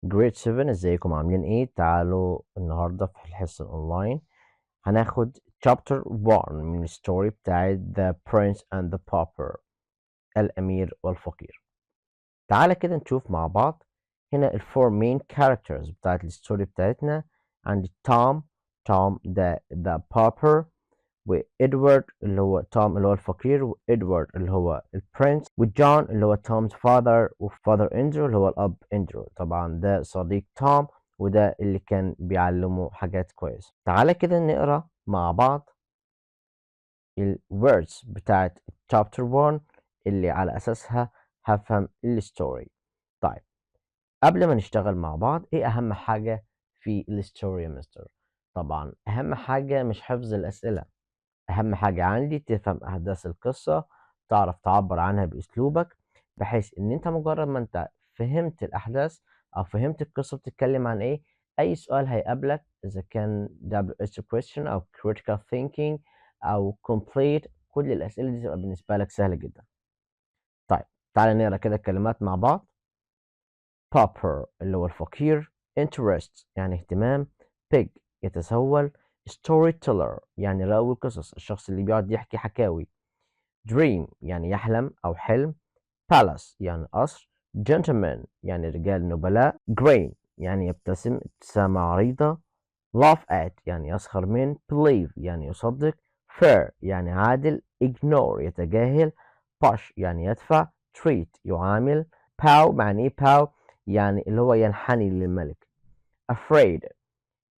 جريد 7 ازيكم عاملين ايه؟ تعالوا النهارده في الحصة الاونلاين هناخد chapter 1 من الستوري بتاعت The Prince and the Pauper، الأمير والفقير. تعالى كده نشوف مع بعض. هنا الفور مين كاركترز بتاعت الستوري بتاعتنا. عندي توم ده pauper، وإدوارد اللي هو توم اللي هو الفقير، وإدوارد اللي هو البرنس، وجون اللي هو توم's father، وفاذر إندرو اللي هو الأب إندرو. طبعا ده صديق توم، وده اللي كان بيعلمه حاجات كويسة. تعالى كده نقرأ مع بعض الwords بتاعت chapter 1 اللي على أساسها هفهم الستوري. طيب، قبل ما نشتغل مع بعض، ايه أهم حاجة في الستوري يا مستر؟ طبعا أهم حاجة مش حفظ الأسئلة، أهم حاجة عندي تفهم أحداث القصة، تعرف تعبر عنها بأسلوبك، بحيث إن أنت مجرد ما أنت فهمت الأحداث أو فهمت القصة بتتكلم عن إيه، أي سؤال هيقابلك إذا كان WH question أو critical thinking أو complete، كل الأسئلة دي تبقى بالنسبة لك سهلة جدا. طيب، تعالى نقرا كده الكلمات مع بعض. pauper اللي هو الفقير، interest يعني اهتمام، pig يتسول، storyteller يعني راوي القصص، الشخص اللي بيقعد يحكي حكاوي، dream يعني يحلم أو حلم، palace يعني قصر، gentleman يعني رجال نبلاء، grin يعني يبتسم ابتسامة عريضة، laugh at يعني يسخر من، believe يعني يصدق، fair يعني عادل، ignore يتجاهل، push يعني يدفع، treat يعامل، bow معنى ايه bow؟ يعني اللي هو ينحني للملك، afraid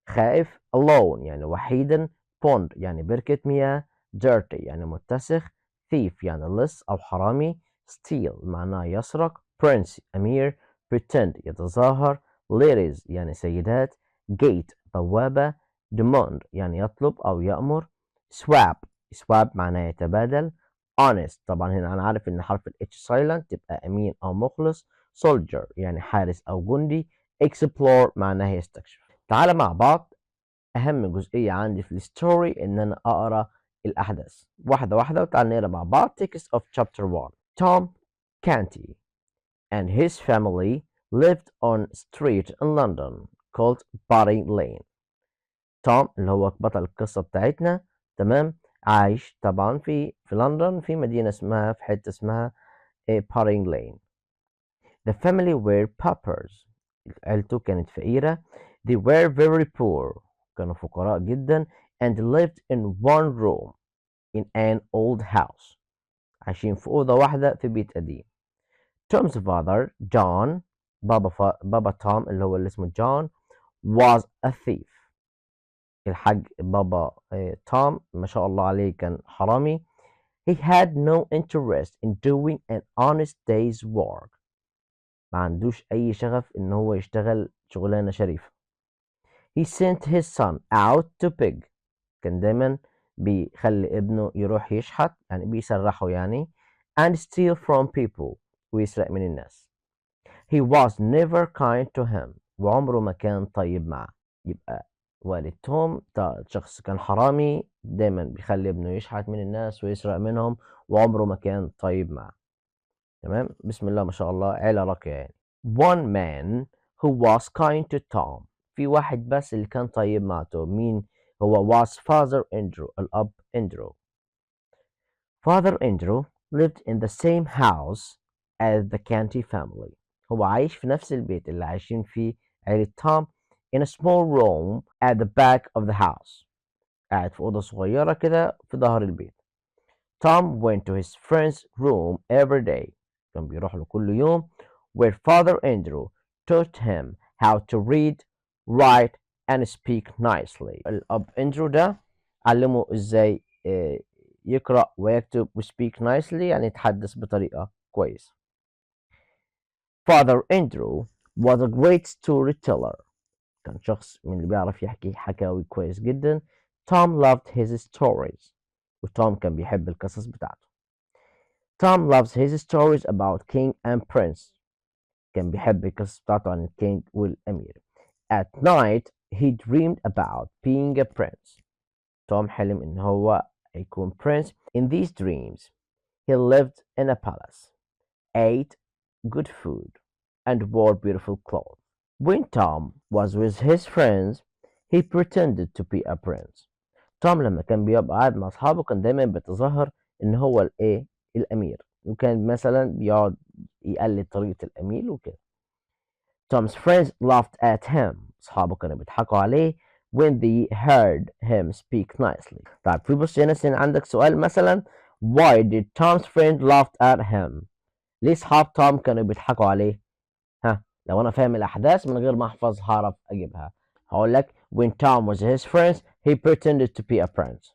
خائف، alone يعني وحيدا، pond يعني بركة مياه، dirty يعني متسخ، thief يعني لص أو حرامي، steal معناه يسرق، prince أمير، pretend يتظاهر، ladies يعني سيدات، gate بوابة، demand يعني يطلب أو يأمر، swap معناه يتبادل، honest طبعا هنا أنا عارف إن حرف ال H silent تبقى أمين أو مخلص، soldier يعني حارس أو جندي، explore معناه يستكشف. تعالى مع بعض، أهم جزئية عندي في الستوري إن أنا أقرأ الأحداث واحدة واحدة، وتعالى نقرأ مع بعض. text of chapter 1. Tom Canty and his family lived on a street in London called Barry Lane. توم اللي هو بطل القصة بتاعتنا، تمام، عايش طبعا في لندن، في مدينة اسمها، في حتة اسمها بارينج لين. The family were paupers. عيلته كانت فقيرة. They were very poor. كانوا فقراء جدا. And lived in one room in an old house. عايشين في أوضة واحدة في بيت قديم. Tom's father, John، بابا توم اللي هو اللي اسمه جون، was a thief. الحاج بابا توم ما شاء الله عليه كان حرامي. He had no interest in doing an honest day's work. ما عندوش أي شغف إن هو يشتغل شغلانة شريفة. He sent his son out to pig. كان دايما بيخلي ابنه يروح يشحت، يعني بيسرحه يعني، and steal from people، ويسرق من الناس. He was never kind to him. وعمره ما كان طيب معه. يبقى والد توم ده شخص كان حرامي، دايما بيخلي ابنه يشحت من الناس ويسرق منهم، وعمره ما كان طيب معه. تمام، بسم الله ما شاء الله، عيلة راقية يعني. One man who was kind to Tom. في واحد بس اللي كان طيب مع توم، مين هو؟ was father Andrew، الأب Andrew. Father Andrew lived in the same house as the Canty family. هو عايش في نفس البيت اللي عايشين فيه عيلة توم، in a small room at the back of the house. قاعد في أوضة صغيرة كده في ظهر البيت. Tom went to his friend's room every day. كان بيروح له كل يوم. Where Father Andrew taught him how to read, write and speak nicely. الأب أندرو ده علمه إزاي يقرأ ويكتب و speak nicely يعني يتحدث بطريقة كويسة. Father Andrew was a great storyteller. كان شخص من اللي بيعرف يحكي حكاوي كويس جدا. Tom loved his stories. وتوم كان بيحب القصص بتاعته. Tom loves his stories about king and prince. كان بيحب القصص بتاعته عن الكينج والأمير. At night he dreamed about being a prince. توم حلم إن هو يكون prince. In these dreams he lived in a palace, ate good food and wore beautiful clothes. When Tom was with his friends, he pretended to be a prince. توم لما كان بيبقى قاعد مع أصحابه كان دايما بيتظاهر إن هو الإيه الأمير، وكان مثلا بيقعد يقلد طريقة الأمير وكده. Tom's friends laughed at him. أصحابه كانوا بيضحكوا عليه when they heard him speak nicely. طيب في بص هنا عندك سؤال مثلا why did Tom's friend laughed at him؟ ليه أصحاب توم كانوا بيضحكوا عليه؟ ها لو أنا فاهم الأحداث من غير ما أحفظ هعرف أجيبها. هقول لك when Tom was his friends he pretended to be a prince.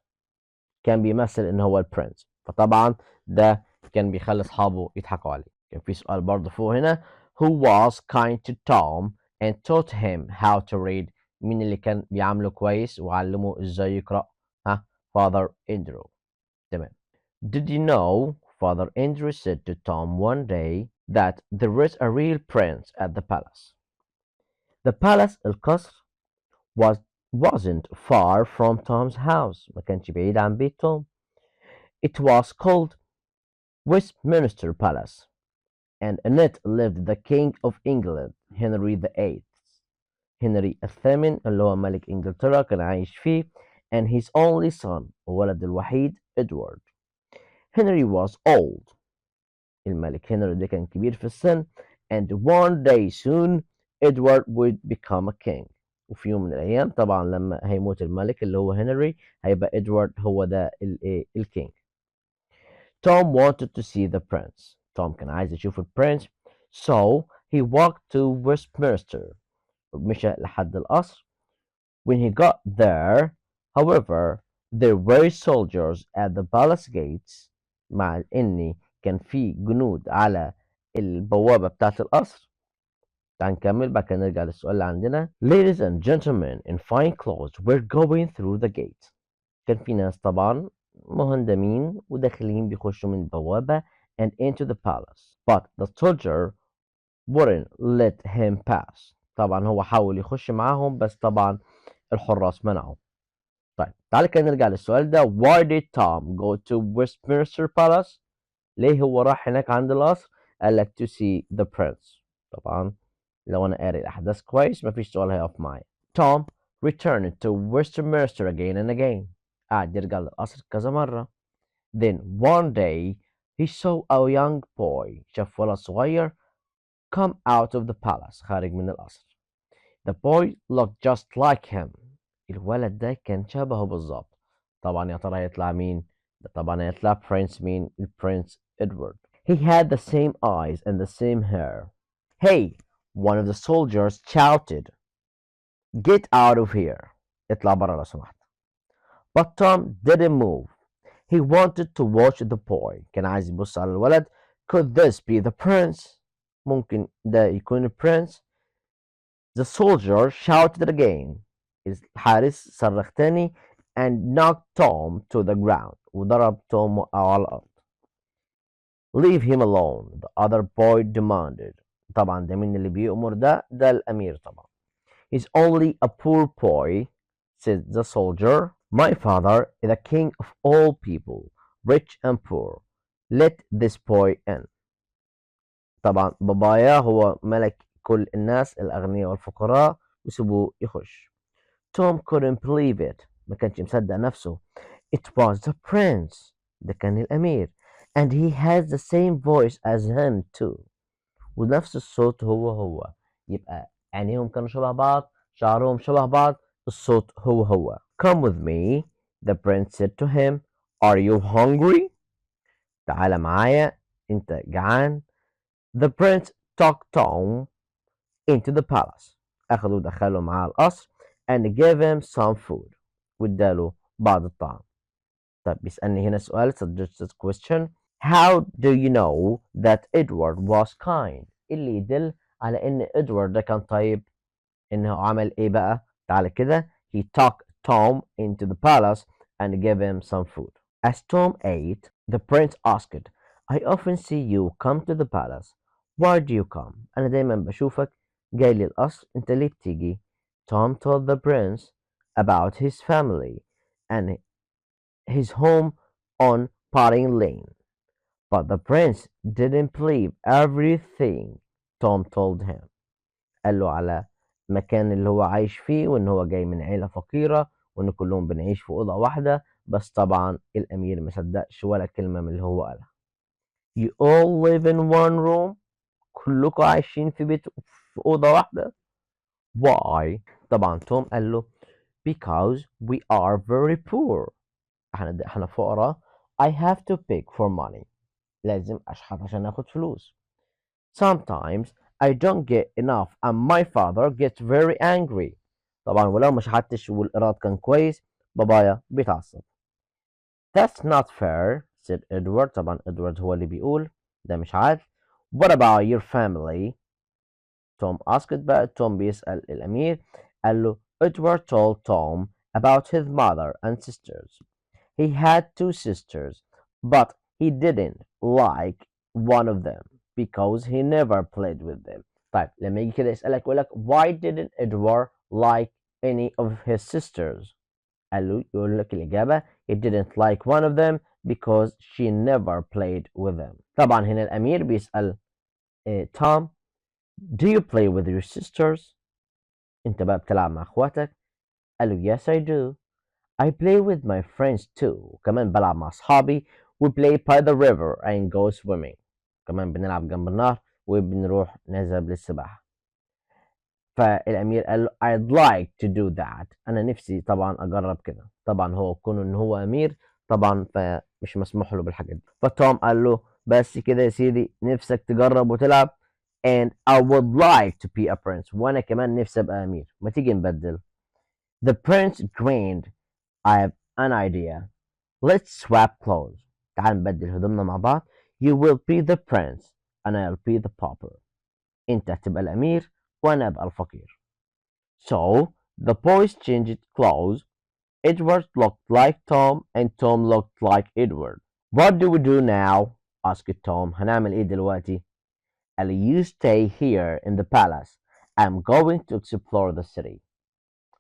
كان بيمثل ان هو البرنس، فطبعا ده كان بيخلي اصحابه يضحكوا عليه. كان في سؤال برضه فوق هنا who was kind to Tom and taught him how to read. مين اللي كان بيعامله كويس وعلمه ازاي يقرأ؟ ها Father Andrew. تمام. Did you know Father Andrew said to Tom one day that there is a real prince at the palace. The palace القصر was wasn't far from Tom's house. ما كانش بعيد عن بيت توم. It was called Westminster Palace, and in it lived the King of England, Henry VIII. هنري الثامن اللي هو ملك إنجلترا كان عايش فيه and his only son ولد الوحيد Edward. Henry was old. الملك هنري ده كان كبير في السن and one day soon Edward would become a king. وفي يوم من الأيام طبعا لما هيموت الملك اللي هو هنري هيبقى إدوارد هو ده الكينج. Tom wanted to see the prince. توم كان عايز يشوف البرنس. So he walked to Westminster. مشى لحد القصر. When he got there, however, there were soldiers at the palace gates. مع إن كان في جنود على البوابة بتاعت القصر. تعال نكمل بعد كده نرجع للسؤال اللي عندنا. Ladies and gentlemen in fine clothes were going through the gate. كان في ناس طبعا مهندمين وداخلين بيخشوا من البوابة and into the palace. But the soldier wouldn't let him pass. طبعا هو حاول يخش معاهم بس طبعا الحراس منعوا. طيب تعال كده نرجع للسؤال ده. Why did Tom go to Westminster Palace؟ ليه هو راح هناك عند القصر؟ قال لك to see the prince. طبعا لو أنا قاري الأحداث كويس مفيش سؤال هيقف معايا. Tom returned to Westminster again and again. قعد يرجع للقصر كذا مرة. Then one day he saw a young boy. شاف ولد صغير come out of the palace. خارج من القصر. The boy looked just like him. الولد ده كان شبهه بالظبط. طبعا يا ترى هيطلع مين؟ ده طبعا هيطلع برنس مين؟ البرنس إدوارد. He had the same eyes and the same hair. Hey! One of the soldiers shouted. Get out of here. اطلع برا لو سمحت. But Tom didn't move. He wanted to watch the boy. كان عايز يبص على الولد. Could this be the prince? ممكن ده يكون البرنس. The soldier shouted again. الحارس صرخ تاني and knocked Tom to the ground. وضرب توم على الأرض. Leave him alone. The other boy demanded. طبعا ده مين اللي بيأمر ده؟ ده الأمير طبعا. He's only a poor boy, said the soldier. My father is the king of all people, rich and poor. Let this boy in. طبعا بابايا هو ملك كل الناس الأغنياء والفقراء وسيبوه يخش. Tom couldn't believe it. ما كانش مصدق نفسه. It was the prince. ده كان الأمير. And he has the same voice as him too. ونفس الصوت هو. يبقى عينيهم كانوا شبه بعض، شعرهم شبه بعض، الصوت هو. Come with me, the prince said to him. Are you hungry? تعال معايا، انت جعان؟ The prince took Tom into the palace. أخذه ودخله معاه القصر and gave him some food. واداله بعض الطعام. طيب بيسألني هنا سؤال suggested question. How do you know that Edward was kind؟ اللي يدل على ان ادوارد ده كان طيب. انه عمل ايه بقى؟ تعال كده. He took Tom into the palace and gave him some food. As Tom ate, the prince asked, I often see you come to the palace. Why do you come? أنا دايما بشوفك جاي لي القصر. أنت ليه بتيجي؟ Tom told the prince about his family and his home on Potting Lane. But the prince didn't believe everything Tom told him. قال له على المكان اللي هو عايش فيه وإن هو جاي من عيلة فقيرة وإن كلهم بنعيش في أوضة واحدة. بس طبعا الأمير مصدقش ولا كلمة من اللي هو قالها. You all live in one room. كلكم عايشين في بيت في أوضة واحدة. Why؟ طبعا توم قال له because we are very poor. احنا فقراء. I have to beg for money. لازم أشحت عشان آخد فلوس. Sometimes I don't get enough and my father gets very angry. طبعا ولو ما شحتش والإيراد كان كويس بابايا بيتعصب. That's not fair, said Edward. طبعا Edward هو اللي بيقول ده مش عادل. What about your family? توم asked بقى. توم بيسأل الأمير. قال له Edward told Tom about his mother and sisters. He had two sisters, but he didn't like one of them because he never played with them. طيب لما يجي كده يسألك يقول لك why didn't Edward like any of his sisters؟ قال له يقول لك الإجابة he didn't like one of them because she never played with them. طبعا هنا الأمير بيسأل توم do you play with your sisters؟ أنت بقى بتلعب مع أخواتك؟ قال له yes I do. I play with my friends too. كمان بلعب مع أصحابي. We play by the river and go swimming. كمان بنلعب جنب النهر وبنروح نذهب للسباحة. فالأمير قال له I'd like to do that. أنا نفسي طبعا أجرب كده. طبعا هو كونه إن هو أمير طبعا فمش مسموح له بالحاجات دي. فتوم قال له بس كده يا سيدي نفسك تجرب وتلعب and I would like to be a prince. وأنا كمان نفسي أبقى أمير. ما تيجي نبدل. The prince grinned. I have an idea. Let's swap clothes. تعال نبدل هدومنا مع بعض. You will be the prince and I'll be the pauper. أنت هتبقى الأمير وأنا أبقى الفقير. So the boys changed clothes. Edward looked like Tom and Tom looked like Edward. What do we do now? asked Tom. هنعمل إيه دلوقتي؟ قال you stay here in the palace. I'm going to explore the city.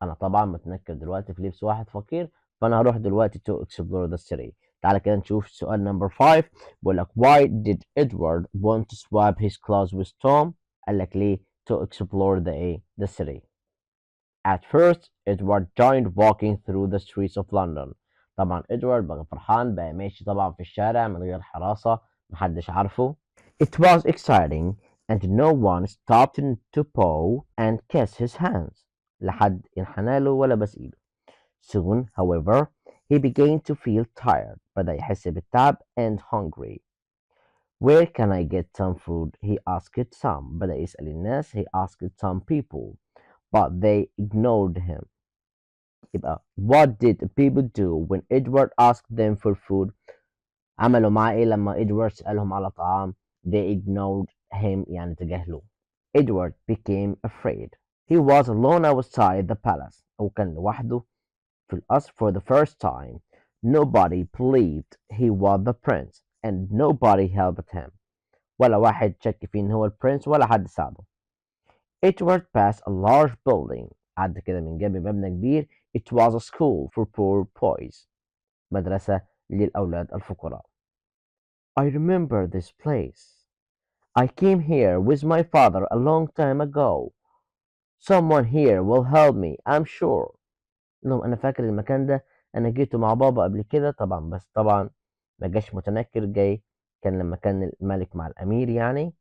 أنا طبعا متنكر دلوقتي في لبس واحد فقير فأنا هروح دلوقتي to explore the city. تعالى كده نشوف سؤال number 5. بيقول لك why did Edward want to swap his clothes with Tom؟ قال لك ليه to explore the city. At first Edward joined walking through the streets of London. طبعا Edward بقى فرحان بقى ماشي طبعا في الشارع من غير حراسة محدش عارفه. It was exciting and no one stopped him to paw and kiss his hands. لحد انحنى له ولا بس ايده. Soon, however, he began to feel tired. بدأ يحس بالتعب and hungry. Where can I get some food? He asked some. بدأ يسأل الناس. He asked some people, but they ignored him. يبقى what did people do when Edward asked them for food? عملوا معاه ايه لما Edward سألهم على طعام؟ They ignored him يعني تجاهلوه. Edward became afraid. He was alone outside the palace. أو كان لوحده في القصر for the first time. Nobody believed he was the prince and nobody helped him. ولا واحد شك فيه إن هو البرنس ولا حد ساعده. Edward passed a large building. عدى كده من جنب مبنى كبير. It was a school for poor boys. مدرسة للأولاد الفقراء. I remember this place. I came here with my father a long time ago. Someone here will help me, I'm sure. لهم أنا فاكر المكان ده أنا جيته مع بابا قبل كده طبعا بس طبعا ما جاش متنكر جاي كان لما كان الملك مع الأمير يعني.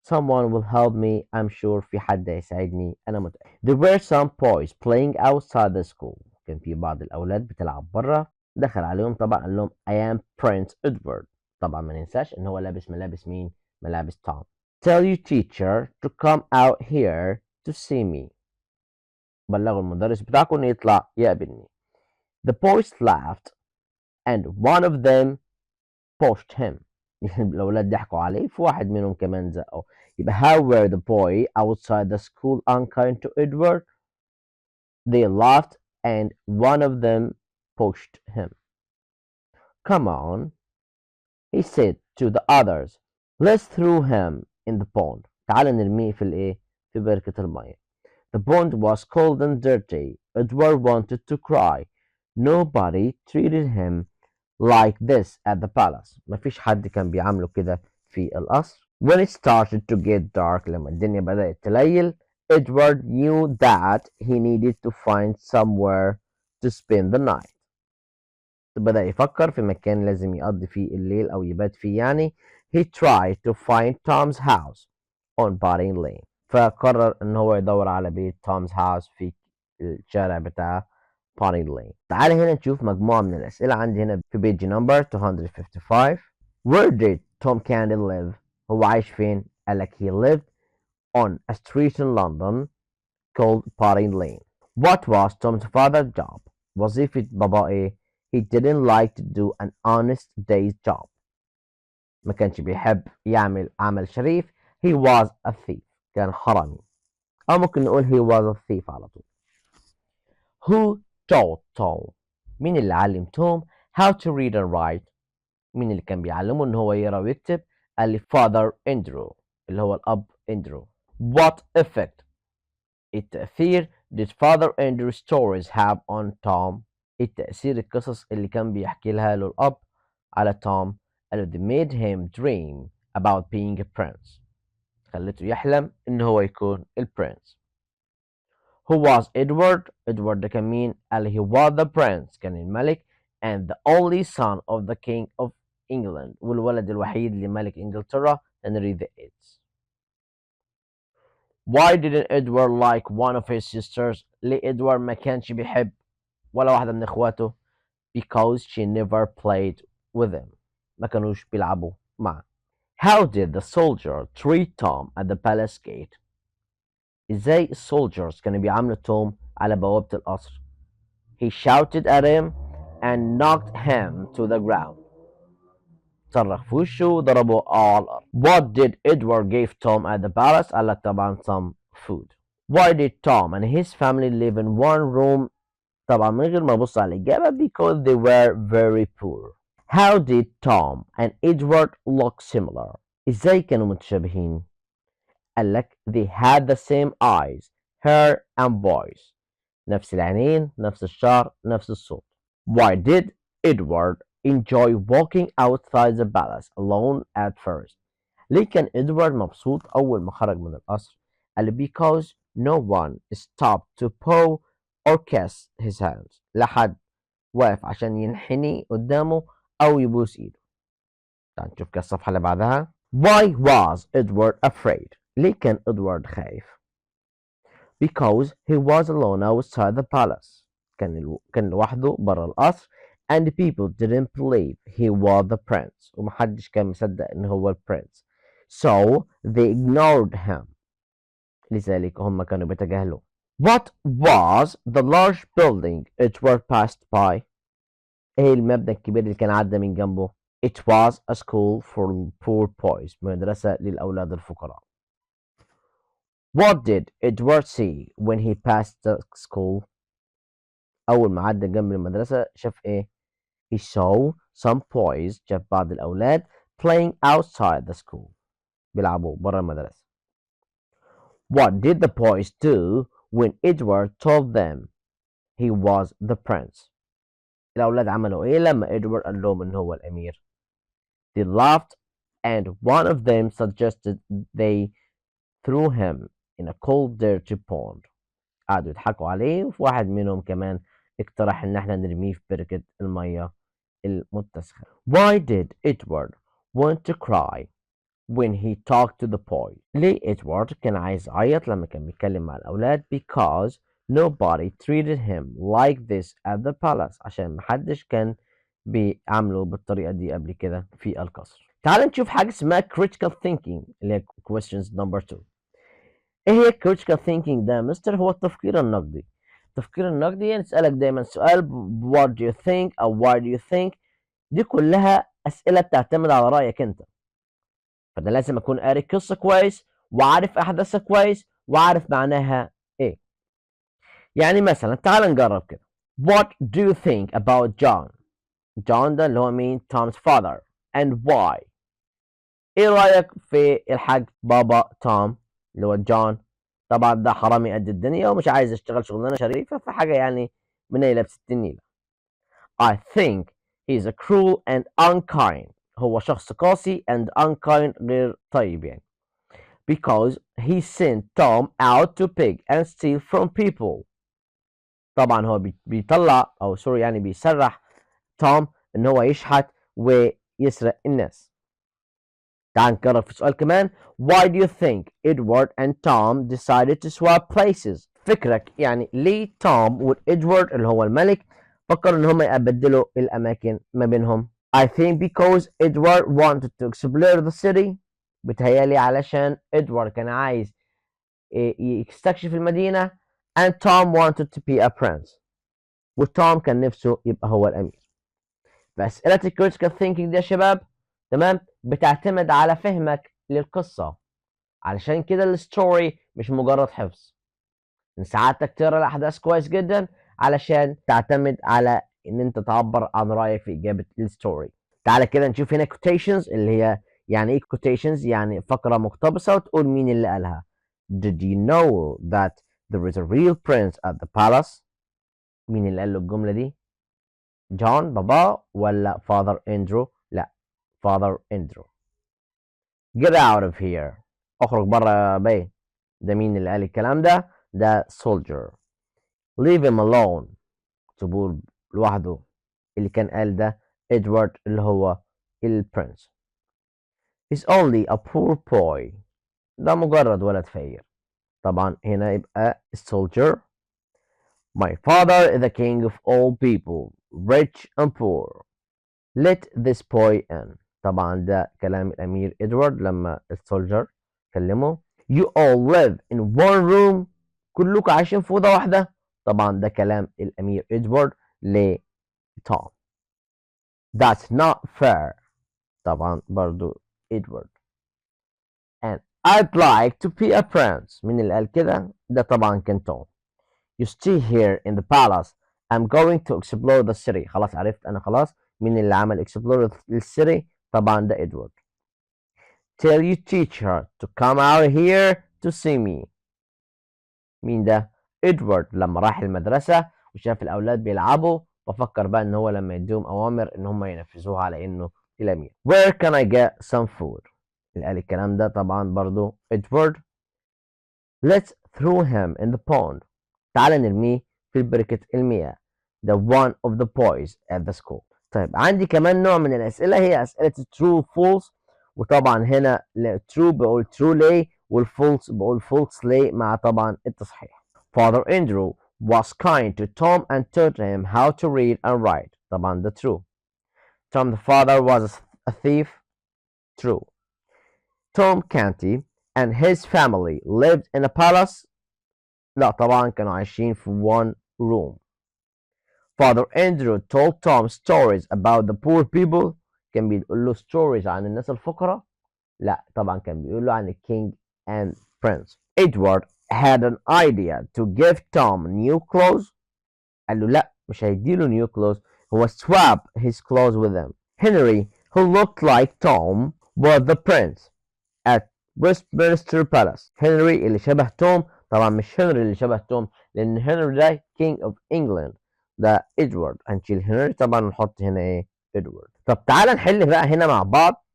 Someone will help me, I'm sure. في حد هيساعدني أنا متأكد. There were some boys playing outside the school. كان في بعض الأولاد بتلعب برا. دخل عليهم طبعا قال لهم I am Prince Edward. طبعا ما ننساش إن هو لابس ملابس مين؟ ملابس توم. Tell your teacher to come out here to see me. بلغوا المدرس بتاعكم إنه يطلع يقابلني. The boys laughed and one of them pushed him. الأولاد ضحكوا عليه في واحد منهم كمان زقه. يبقى how were the boy outside the school unkind to Edward? They laughed and one of them pushed him. Come on, he said to the others. Let's throw him in the pond. تعال نرميه في الإيه؟ في بركة المية. The pond was cold and dirty. Edward wanted to cry. Nobody treated him like this at the palace. مفيش حد كان بيعامله كده في القصر. When it started to get dark لما الدنيا بدأت تليل Edward knew that he needed to find somewhere to spend the night. بدأ يفكر في مكان لازم يقضي فيه الليل أو يبات فيه يعني. He tried to find Tom's house on Potting Lane. فقرر إن هو يدور على بيت توم's house في الشارع بتاع Potting Lane. تعال هنا نشوف مجموعة من الأسئلة عندي هنا في page number 255. Where did Tom Candy live? هو عايش فين؟ قالك he lived on a street in London called Potting Lane. What was Tom's father's job? وظيفة بابا إيه؟ He didn't like to do an honest day's job. ما كانش بيحب يعمل عمل شريف. He was a thief. كان حرامي. أو ممكن نقول he was a thief على طول. Who taught Tom? مين اللي علم توم how to read and write؟ مين اللي كان بيعلمه إن هو يقرأ ويكتب؟ قال لي father Andrew اللي هو الأب Andrew. What effect التأثير did father Andrew's stories have on Tom؟ التأثير القصص اللي كان بيحكي لها له الأب على توم. قالوا they made him dream about being a prince. خلته يحلم إن هو يكون البرنس. Who was Edward؟ Edward ده كان مين؟ قال he was the prince كان الملك and the only son of the king of England والولد الوحيد لملك إنجلترا Henry VIII. Why didn't Edward like one of his sisters؟ ليه إدوارد ما كانش بيحب ولا واحدة من إخواته؟ Because she never played with him. ما كانوش بيلعبوا معه. How did the soldier treat Tom at the palace gate؟ إزاي الsoldiers كانوا بيعاملوا توم على بوابة القصر؟ He shouted at him and knocked him to the ground. صرخ في وشه وضربه على الأرض. What did Edward give Tom at the palace؟ قال لك طبعا some food. Why did Tom and his family live in one room؟ طبعا من غير ما أبص على الإجابة because they were very poor. How did Tom and Edward look similar؟ إزاي كانوا متشابهين؟ قال لك they had the same eyes, hair and voice. نفس العينين، نفس الشعر، نفس الصوت. Why did Edward enjoy walking outside the palace alone at first؟ ليه كان إدوارد مبسوط أول ما خرج من القصر؟ قال لي because no one stopped to paw or kiss his hands. لا حد واقف عشان ينحني قدامه أو يبوس إيده. تعال نشوف كده الصفحة اللي بعدها. Why was Edward afraid؟ ليه كان إدوارد خايف؟ Because he was alone outside the palace. كان لوحده برا القصر and people didn't believe he was the prince. ومحدش كان مصدق إن هو البرنس. So they ignored him. لذلك هم كانوا بيتجاهلوه. What was the large building Edward passed by؟ إيه المبنى الكبير اللي كان عدى من جنبه؟ It was a school for poor boys. مدرسة للأولاد الفقراء. What did Edward see when he passed the school؟ أول ما عدى جنب المدرسة شاف إيه؟ He saw some boys. شاف بعض الأولاد playing outside the school. بيلعبوا برا المدرسة. What did the boys do when Edward told them he was the prince؟ الأولاد عملوا إيه لما إدوارد قال لهم إن هو الأمير؟ They laughed and one of them suggested they threw him in a cold dirty pond. قعدوا يضحكوا عليه وفي واحد منهم كمان اقترح إن احنا نرميه في بركة المية المتسخة. Why did Edward want to cry when he talked to the boy؟ ليه إدوارد كان عايز يعيط لما كان بيتكلم مع الأولاد؟ Because nobody treated him like this at the palace. عشان محدش كان بيعامله بالطريقة دي قبل كده في القصر. تعال نشوف حاجة اسمها critical thinking اللي هي questions number 2. ايه هي critical thinking ده يا مستر؟ هو التفكير النقدي. التفكير النقدي نسألك دايما سؤال what do you think أو why do you think. دي كلها أسئلة بتعتمد على رأيك أنت. فأنا لازم أكون قاري القصة كويس وعارف أحداثها كويس وعارف معناها إيه. يعني مثلا تعال نجرب كده. What do you think about John؟ جون ده اللي هو مين؟ Tom's father. And why؟ إيه رأيك في الحاج بابا توم اللي هو جون؟ طبعا ده حرامي قد الدنيا ومش عايز يشتغل شغلانة شريفة في حاجة يعني منيلة بستين نيلة. I think he's a cruel and unkind. هو شخص قاسي and unkind غير طيب يعني. because he sent Tom out to pick and steal from people. طبعا هو بيطلع او سوري يعني بيسرح توم ان هو يشحت ويسرق الناس. تعال نكرر في سؤال كمان. Why do you think Edward and Tom decided to swap places؟ فكرك يعني ليه توم وإدوارد اللي هو الملك فكروا ان هم يبدلوا الاماكن ما بينهم؟ I think because Edward wanted to explore the city. بتهيالي علشان إدوارد كان عايز يستكشف المدينة and Tom wanted to be a prince. وتوم كان نفسه يبقى هو الأمير. فأسئلة الكريتيكال ثينكينج دي يا شباب تمام بتعتمد على فهمك للقصة. علشان كده الستوري مش مجرد حفظ. من سعادتك تقرا الأحداث كويس جدا علشان تعتمد على إن أنت تعبر عن رأيك في إجابة الستوري. تعالى كده نشوف هنا quotations اللي هي يعني إيه quotations؟ يعني فقرة مقتبسة وتقول مين اللي قالها. Did you know that there is a real prince at the palace؟ مين اللي قال له الجملة دي؟ جون بابا ولا فاذر اندرو؟ لا فاذر اندرو. Get out of here. اخرج بره يا بيه. ده مين اللي قال الكلام ده؟ ده soldier. Leave him alone. سيبوه لوحده. اللي كان قال ده ادوارد اللي هو البرنس. He's only a poor boy. ده مجرد ولد فقير. طبعا هنا يبقى soldier. My father is the king of all people, rich and poor. Let this boy in. طبعا ده كلام الأمير إدوارد لما السولجر كلمه. You all live in one room. كلكم عايشين في أوضة واحدة. طبعا ده كلام الأمير إدوارد لتوم. That's not fair. طبعا برضو إدوارد. And I'd like to be a prince. مين اللي قال كده؟ ده طبعا كان توم. You stay here in the palace. I'm going to explore the city. خلاص عرفت أنا خلاص مين اللي عمل explore السيتي. طبعا ده إدوارد. Tell your teacher to come out here to see me. مين ده؟ إدوارد لما راح المدرسة وشاف الأولاد بيلعبوا ففكر بقى إن هو لما يديهم أوامر إن هم ينفذوها على إنه الأمير. Where can I get some food؟ اللي قال الكلام ده طبعا برضو إدوارد. Let's throw him in the pond. تعال نرميه في بركة المياه. The one of the boys at the school. طيب عندي كمان نوع من الأسئلة هي أسئلة true false. وطبعا هنا true بقول true ليه والفولس بقول false ليه مع طبعا التصحيح. Father Andrew was kind to Tom and taught him how to read and write. طبعا ده true. Tom the father was a thief. True. Tom Canty and his family lived in a palace. لا طبعا كانوا عايشين في one room. Father Andrew told Tom stories about the poor people. كان بيقول له stories عن الناس الفقراء. لا طبعا كان بيقول له عن الking and prince. Edward had an idea to give Tom new clothes. قال له لا مش هيديله new clothes. هو swap his clothes with them. Henry, who looked like Tom, was the prince at Westminster Palace. هنري اللي شبه توم. طبعا مش هنري اللي شبه توم لأن هنري ده King of England. ده إدوارد. هنشيل هنري طبعا ونحط هنا إيه إدوارد. طب تعالى نحل بقى هنا مع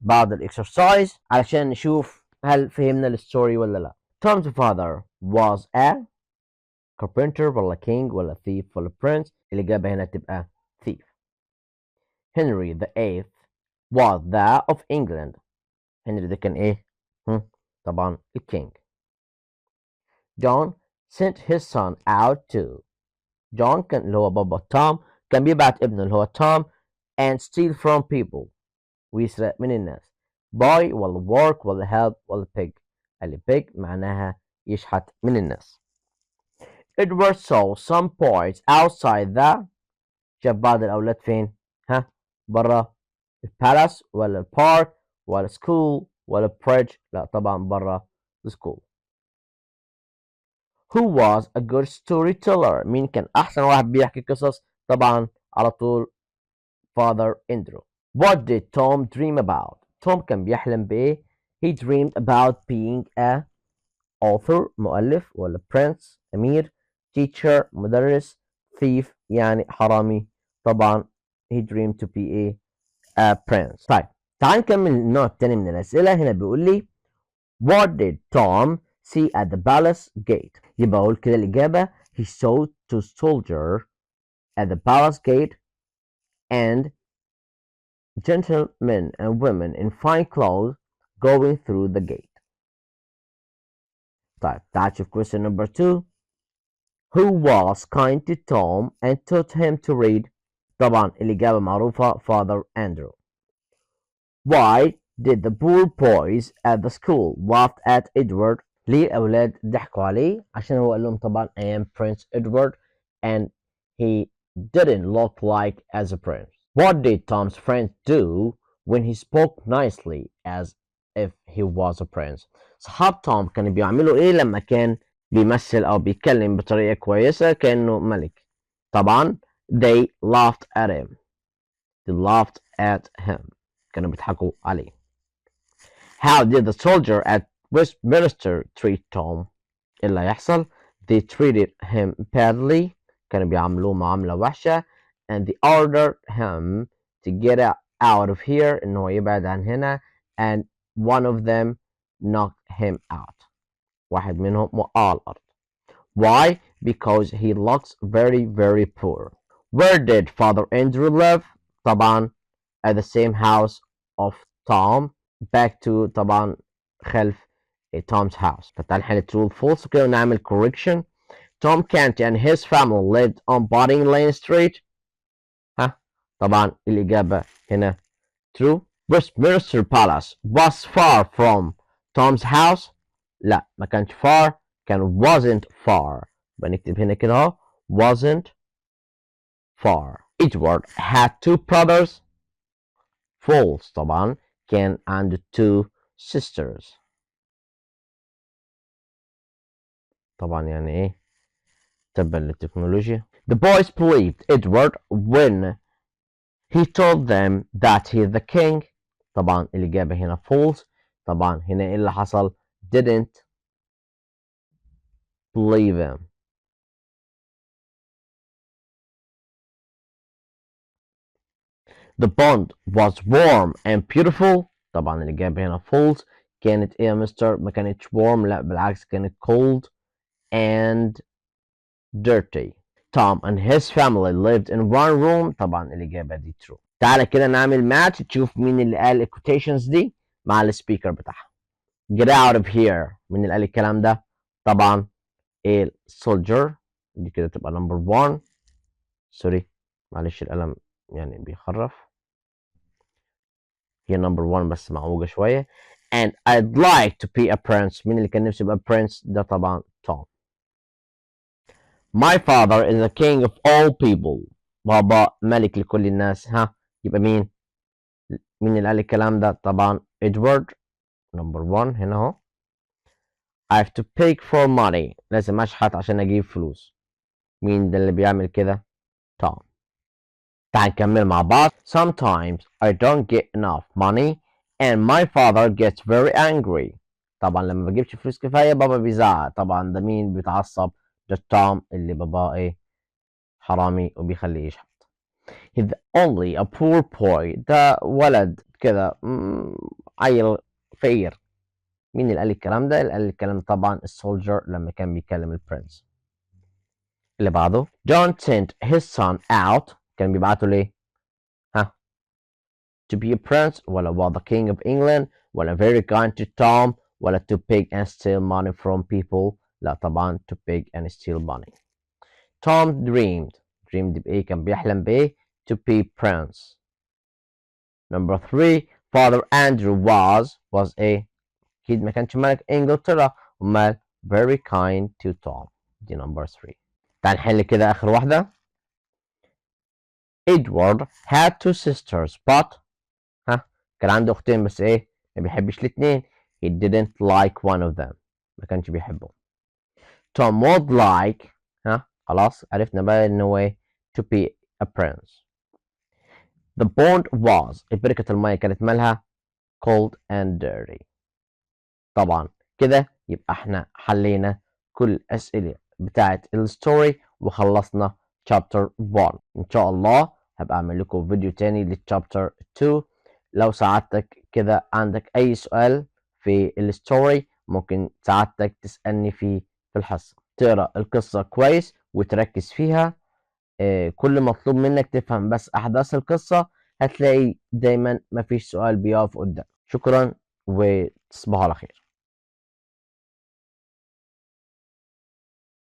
بعض الإكسرسايز علشان نشوف هل فهمنا الستوري ولا لا. Tom's father was a carpenter ولا king ولا thief ولا prince. الإجابة هنا تبقى thief. Henry the eighth was the of England. هنري ده كان إيه؟ طبعا الking. John sent his son out to. John كان اللي هو بابا توم كان بيبعت ابنه اللي هو توم and steal from people ويسرق من الناس. buy ولا work ولا help ولا pig. قال لي pig معناها يشحت من الناس. Edward saw some boys outside the. شاف بعض الأولاد فين؟ برا البالاس ولا البارك ولا school ولا bridge. لا طبعا برا السكول. Who was a good storyteller؟ مين كان أحسن واحد بيحكي قصص؟ طبعا على طول Father Andrew. What did Tom dream about؟ توم كان بيحلم بإيه؟ He dreamed about being a author مؤلف ولا prince أمير teacher مدرس thief يعني حرامي. طبعا he dreamed to be a prince. طيب تعال نكمل النوع التاني من الأسئلة. هنا بيقول لي What did Tom see at the palace gate? يبقى أقول كده الإجابة he saw two soldiers at the palace gate and gentlemen and women in fine clothes going through the gate. طيب تعال نشوف question number 2. Who was kind to Tom and taught him to read? طبعا الإجابة معروفة Father Andrew. Why did the poor boys at the school laugh at Edward? ليه الأولاد ضحكوا عليه؟ عشان هو قال لهم طبعا I am Prince Edward and he didn't look like as a prince. What did Tom's friends do when he spoke nicely as if he was a prince? صحاب توم كانوا بيعملوا إيه لما كان بيمثل أو بيتكلم بطريقة كويسة كأنه ملك؟ طبعا they laughed at him. They laughed at him. كانوا بيضحكوا عليه. How did the soldier at Westminster treat Tom? إيه اللي هيحصل؟ They treated him badly. كانوا بيعاملوه معاملة وحشة. And they ordered him to get out of here. إنه هو يبعد عن هنا. And one of them knocked him out. واحد منهم وقع على الأرض. Why? Because he looks very very poor. Where did Father Andrew live? طبعا at the same house of Tom. Back to طبعا خلف Tom's house. فتعال نحل true false وكده ونعمل correction. Tom Canty and his family lived on Bodding Lane Street. ها طبعا الإجابة هنا true. Westminster Palace was far from Tom's house. لا ما كانش far كان wasn't far. بنكتب هنا كده اهو wasn't far. Edward had two brothers. False طبعا كان عنده two sisters. طبعا يعني ايه تبا للتكنولوجيا. The boys believed Edward when he told them that he's the king. طبعا الإجابة هنا false. طبعا هنا ايه اللي حصل didn't believe him. The bond was warm and beautiful. طبعا الإجابة هنا false. كانت ايه يا مستر ما كانتش warm لا بالعكس كانت cold and dirty. Tom and his family lived in one room. طبعا الإجابة دي true. تعالى كده نعمل ماتش تشوف مين اللي قال الكوتيشنز دي مع السبيكر بتاعها. Get out of here. مين اللي قال الكلام ده؟ طبعا ايه soldier. دي كده تبقى number 1. سوري معلش القلم يعني بيخرف. هي number 1 بس معوجة شوية. And I'd like to be a prince. مين اللي كان نفسه يبقى prince؟ ده طبعا Tom. My father is the king of all people. بابا ملك لكل الناس. ها يبقى مين؟ مين اللي قال الكلام ده؟ طبعا Edward. number 1 هنا اهو. I have to pay for money. لازم اشحت عشان اجيب فلوس. مين ده اللي بيعمل كده؟ Tom. تعال نكمل مع بعض. Sometimes I don't get enough money and my father gets very angry. طبعا لما بجيبش فلوس كفاية بابا بيزعق. طبعا ده مين بيتعصب؟ ده توم اللي باباه ايه حرامي وبيخليه يشحت. He's only a poor boy. ده ولد كده عيل فقير. مين اللي قال الكلام ده؟ اللي قال الكلام طبعا السولجر لما كان بيكلم البرنس. اللي بعده John sent his son out. كان بيبعته ليه؟ ها to be a prince ولا was the king of England ولا very kind to Tom ولا to beg and steal money from people. لا طبعا to beg and steal money. Tom dreamed بإيه؟ كان بيحلم بإيه؟ to be prince. Number 3 Father Andrew was إيه؟ أكيد ما كانش ملك إنجلترا أمال very kind to Tom. دي number 3. تعال نحل كده آخر واحدة. Edward had two sisters but ها كان عنده أختين بس إيه ما بيحبش الاتنين. He didn't like one of them. ما كانش بيحبه. Tom would like ها خلاص عرفنا بقى إنه هو إيه to be a prince. The pond was بركة المية كانت مالها cold and dirty. طبعا كده يبقى احنا حلينا كل الأسئلة بتاعت الستوري وخلصنا chapter 1. إن شاء الله هبقى أعمل لكم فيديو تاني للchapter 2. لو ساعدتك كده عندك أي سؤال في الستوري ممكن سعادتك تسألني فيه في الحصة. تقرأ القصة كويس وتركز فيها. كل مطلوب منك تفهم بس أحداث القصة، هتلاقي دايما مفيش سؤال بيقف قدام. شكرا وتصبحوا على خير.